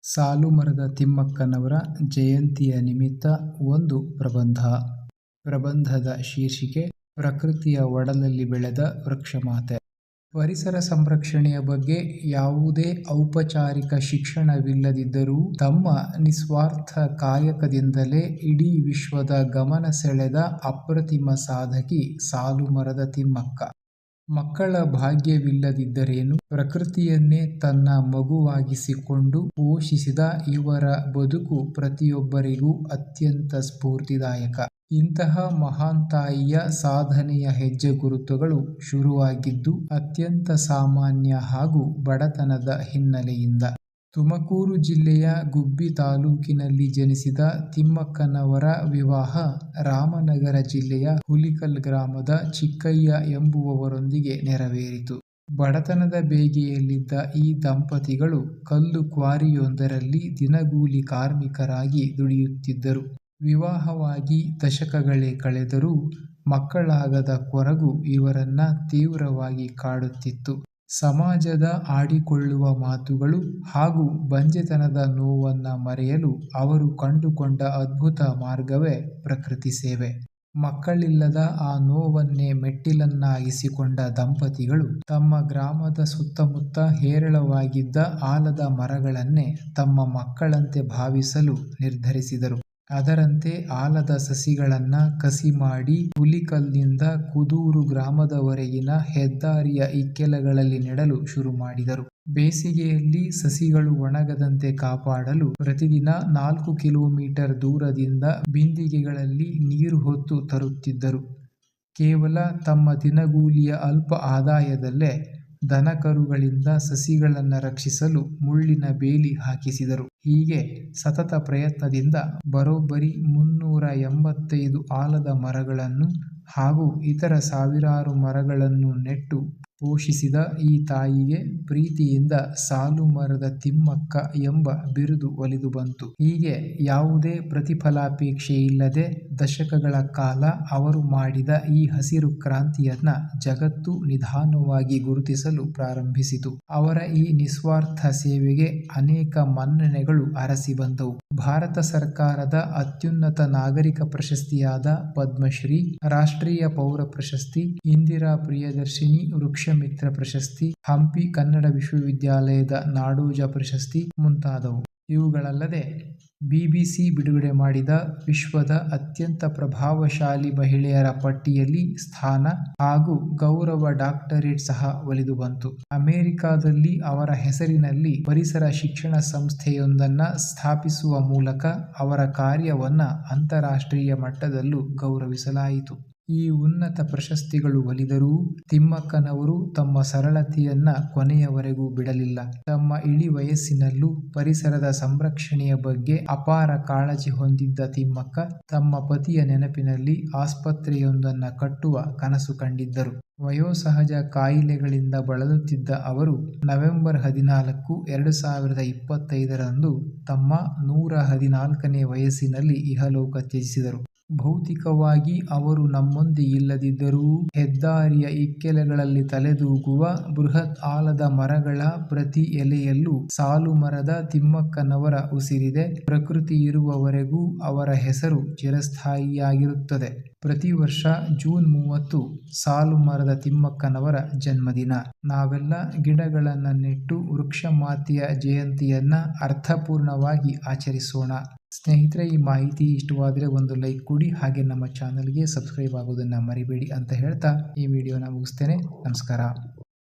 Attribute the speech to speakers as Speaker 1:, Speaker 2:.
Speaker 1: ಸಾಲುಮರದ ತಿಮ್ಮಕ್ಕನವರ ಜಯಂತಿಯ ನಿಮಿತ್ತ ಒಂದು ಪ್ರಬಂಧ. ಪ್ರಬಂಧದ ಶೀರ್ಷಿಕೆ ಪ್ರಕೃತಿಯ ಒಡಲಲ್ಲಿ ಬೆಳೆದ ವೃಕ್ಷಮಾತೆ. ಪರಿಸರ ಸಂರಕ್ಷಣೆಯ ಬಗ್ಗೆ ಯಾವುದೇ ಔಪಚಾರಿಕ ಶಿಕ್ಷಣವಿಲ್ಲದಿದ್ದರೂ ತಮ್ಮ ನಿಸ್ವಾರ್ಥ ಕಾಯಕದಿಂದಲೇ ಇಡೀ ವಿಶ್ವದ ಗಮನ ಸೆಳೆದ ಅಪ್ರತಿಮ ಸಾಧಕಿ ಸಾಲುಮರದ ತಿಮ್ಮಕ್ಕ. ಮಕ್ಕಳ ಭಾಗ್ಯವಿಲ್ಲದಿದ್ದರೇನು, ಪ್ರಕೃತಿಯನ್ನೇ ತನ್ನ ಮಗುವಾಗಿಸಿಕೊಂಡು ಪೋಷಿಸಿದ ಇವರ ಬದುಕು ಪ್ರತಿಯೊಬ್ಬರಿಗೂ ಅತ್ಯಂತ ಸ್ಫೂರ್ತಿದಾಯಕ. ಇಂತಹ ಮಹಾನ್ ತಾಯಿಯ ಸಾಧನೆಯ ಹೆಜ್ಜೆಗುರುತುಗಳು ಶುರುವಾಗಿದ್ದು ಅತ್ಯಂತ ಸಾಮಾನ್ಯ ಹಾಗೂ ಬಡತನದ ಹಿನ್ನೆಲೆಯಿಂದ. ತುಮಕೂರು ಜಿಲ್ಲೆಯ ಗುಬ್ಬಿ ತಾಲೂಕಿನಲ್ಲಿ ಜನಿಸಿದ ತಿಮ್ಮಕ್ಕನವರ ವಿವಾಹ ರಾಮನಗರ ಜಿಲ್ಲೆಯ ಹುಲಿಕಲ್ ಗ್ರಾಮದ ಚಿಕ್ಕಯ್ಯ ಎಂಬುವವರೊಂದಿಗೆ ನೆರವೇರಿತು. ಬಡತನದ ಬೇಗೆಯಲ್ಲಿದ್ದ ಈ ದಂಪತಿಗಳು ಕಲ್ಲು ಕ್ವಾರಿಯೊಂದರಲ್ಲಿ ದಿನಗೂಲಿ ಕಾರ್ಮಿಕರಾಗಿ ದುಡಿಯುತ್ತಿದ್ದರು. ವಿವಾಹವಾಗಿ ದಶಕಗಳೇ ಕಳೆದರೂ ಮಕ್ಕಳಾಗದ ಕೊರಗು ಇವರನ್ನ ತೀವ್ರವಾಗಿ ಕಾಡುತ್ತಿತ್ತು. ಸಮಾಜದ ಆಡಿಕೊಳ್ಳುವ ಮಾತುಗಳು ಹಾಗೂ ಬಂಜೆತನದ ನೋವನ್ನ ಮರೆಯಲು ಅವರು ಕಂಡುಕೊಂಡ ಅದ್ಭುತ ಮಾರ್ಗವೇ ಪ್ರಕೃತಿ ಸೇವೆ. ಮಕ್ಕಳಿಲ್ಲದ ಆ ನೋವನ್ನೇ ಮೆಟ್ಟಿಲನ್ನಾಗಿಸಿಕೊಂಡ ದಂಪತಿಗಳು ತಮ್ಮ ಗ್ರಾಮದ ಸುತ್ತಮುತ್ತ ಹೇರಳವಾಗಿದ್ದ ಆಲದ ಮರಗಳನ್ನೇ ತಮ್ಮ ಮಕ್ಕಳಂತೆ ಭಾವಿಸಲು ನಿರ್ಧರಿಸಿದರು. ಅದರಂತೆ ಆಲದ ಸಸಿಗಳನ್ನ ಕಸಿ ಮಾಡಿ ಹುಲಿಕಲ್ನಿಂದ ಕುದೂರು ಗ್ರಾಮದವರೆಗಿನ ಹೆದ್ದಾರಿಯ ಇಕ್ಕೆಲಗಳಲ್ಲಿ ನೆಡಲು ಶುರು ಮಾಡಿದರು. ಬೇಸಿಗೆಯಲ್ಲಿ ಸಸಿಗಳು ಒಣಗದಂತೆ ಕಾಪಾಡಲು ಪ್ರತಿದಿನ 4 ಕಿಲೋಮೀಟರ್ ದೂರದಿಂದ ಬಿಂದಿಗೆಗಳಲ್ಲಿ ನೀರು ಹೊತ್ತು ತರುತ್ತಿದ್ದರು. ಕೇವಲ ತಮ್ಮ ದಿನಗೂಲಿಯ ಅಲ್ಪ ಆದಾಯದಲ್ಲೇ ದನಕರುಗಳಿಂದ ಸಸಿಗಳನ್ನು ರಕ್ಷಿಸಲು ಮುಳ್ಳಿನ ಬೇಲಿ ಹಾಕಿಸಿದರು. ಹೀಗೆ ಸತತ ಪ್ರಯತ್ನದಿಂದ ಬರೋಬ್ಬರಿ 385 ಆಲದ ಮರಗಳನ್ನು ಹಾಗೂ ಇತರ ಸಾವಿರಾರು ಮರಗಳನ್ನು ನೆಟ್ಟು ಪೋಷಿಸಿದ ಈ ತಾಯಿಗೆ ಪ್ರೀತಿಯಿಂದ ಸಾಲುಮರದ ತಿಮ್ಮಕ್ಕ ಎಂಬ ಬಿರುದು ಒಲಿದು ಬಂತು. ಹೀಗೆ ಯಾವುದೇ ಪ್ರತಿಫಲಾಪೇಕ್ಷೆಯಿಲ್ಲದೆ ದಶಕಗಳ ಕಾಲ ಅವರು ಮಾಡಿದ ಈ ಹಸಿರು ಕ್ರಾಂತಿಯನ್ನ ಜಗತ್ತು ನಿಧಾನವಾಗಿ ಗುರುತಿಸಲು ಪ್ರಾರಂಭಿಸಿತು. ಅವರ ಈ ನಿಸ್ವಾರ್ಥ ಸೇವೆಗೆ ಅನೇಕ ಮನ್ನಣೆಗಳು ಅರಸಿ ಬಂದವು. ಭಾರತ ಸರ್ಕಾರದ ಅತ್ಯುನ್ನತ ನಾಗರಿಕ ಪ್ರಶಸ್ತಿಯಾದ ಪದ್ಮಶ್ರೀ, ರಾಷ್ಟ್ರೀಯ ಪೌರ ಪ್ರಶಸ್ತಿ, ಇಂದಿರಾ ಪ್ರಿಯದರ್ಶಿನಿ ವೃಕ್ಷಮಿತ್ರ ಪ್ರಶಸ್ತಿ, ಹಂಪಿ ಕನ್ನಡ ವಿಶ್ವವಿದ್ಯಾಲಯದ ನಾಡೋಜ ಪ್ರಶಸ್ತಿ ಮುಂತಾದವು. ಇವುಗಳಲ್ಲದೆ BBC ಬಿಡುಗಡೆ ಮಾಡಿದ ವಿಶ್ವದ ಅತ್ಯಂತ ಪ್ರಭಾವಶಾಲಿ ಮಹಿಳೆಯರ ಪಟ್ಟಿಯಲ್ಲಿ ಸ್ಥಾನ ಹಾಗೂ ಗೌರವ ಡಾಕ್ಟರೇಟ್ ಸಹ ಒಲಿದು ಬಂತು. ಅಮೆರಿಕಾದಲ್ಲಿ ಅವರ ಹೆಸರಿನಲ್ಲಿ ಪರಿಸರ ಶಿಕ್ಷಣ ಸಂಸ್ಥೆಯೊಂದನ್ನ ಸ್ಥಾಪಿಸುವ ಮೂಲಕ ಅವರ ಕಾರ್ಯವನ್ನ ಅಂತಾರಾಷ್ಟ್ರೀಯ ಮಟ್ಟದಲ್ಲೂ ಗೌರವಿಸಲಾಯಿತು. ಈ ಉನ್ನತ ಪ್ರಶಸ್ತಿಗಳು ಒಲಿದರೂ ತಿಮ್ಮಕ್ಕನವರು ತಮ್ಮ ಸರಳತೆಯನ್ನ ಕೊನೆಯವರೆಗೂ ಬಿಡಲಿಲ್ಲ. ತಮ್ಮ ಇಳಿ ವಯಸ್ಸಿನಲ್ಲೂ ಪರಿಸರದ ಸಂರಕ್ಷಣೆಯ ಬಗ್ಗೆ ಅಪಾರ ಕಾಳಜಿ ಹೊಂದಿದ್ದ ತಿಮ್ಮಕ್ಕ ತಮ್ಮ ಪತಿಯ ನೆನಪಿನಲ್ಲಿ ಆಸ್ಪತ್ರೆಯೊಂದನ್ನ ಕಟ್ಟುವ ಕನಸು ಕಂಡಿದ್ದರು. ವಯೋಸಹಜ ಕಾಯಿಲೆಗಳಿಂದ ಬಳಲುತ್ತಿದ್ದ ಅವರು ನವೆಂಬರ್ 14, 2025ರಂದು ತಮ್ಮ 114ನೇ ವಯಸ್ಸಿನಲ್ಲಿ ಇಹಲೋಕ ತ್ಯಜಿಸಿದರು. ಭೌತಿಕವಾಗಿ ಅವರು ನಮ್ಮೊಂದಿಗಿಲ್ಲದಿದ್ದರೂ ಹೆದ್ದಾರಿಯ ಇಕ್ಕೆಲಗಳಲ್ಲಿ ತಲೆದೂಗುವ ಬೃಹತ್ ಆಲದ ಮರಗಳ ಪ್ರತಿ ಎಲೆಯಲ್ಲೂ ಸಾಲುಮರದ ತಿಮ್ಮಕ್ಕನವರ ಉಸಿರಿದೆ. ಪ್ರಕೃತಿ ಇರುವವರೆಗೂ ಅವರ ಹೆಸರು ಚಿರಸ್ಥಾಯಿಯಾಗಿರುತ್ತದೆ. ಪ್ರತಿ ವರ್ಷ ಜೂನ್ 30 ಸಾಲುಮರದ ತಿಮ್ಮಕ್ಕನವರ ಜನ್ಮದಿನ. ನಾವೆಲ್ಲ ಗಿಡಗಳನ್ನ ನೆಟ್ಟು ವೃಕ್ಷ ಮಾತೆಯ ಜಯಂತಿಯನ್ನ ಅರ್ಥಪೂರ್ಣವಾಗಿ ಆಚರಿಸೋಣ. ಸ್ನೇಹಿತರೆ, ಈ ಮಾಹಿತಿ ಇಷ್ಟವಾದರೆ ಒಂದು ಲೈಕ್ ಕೊಡಿ, ಹಾಗೆ ನಮ್ಮ ಚಾನಲ್ಗೆ ಸಬ್ಸ್ಕ್ರೈಬ್ ಆಗೋದನ್ನ ಮರಿಬೇಡಿ ಅಂತ ಹೇಳ್ತಾ ಈ ವಿಡಿಯೋನ ಮುಗಿಸ್ತೇನೆ. ನಮಸ್ಕಾರ.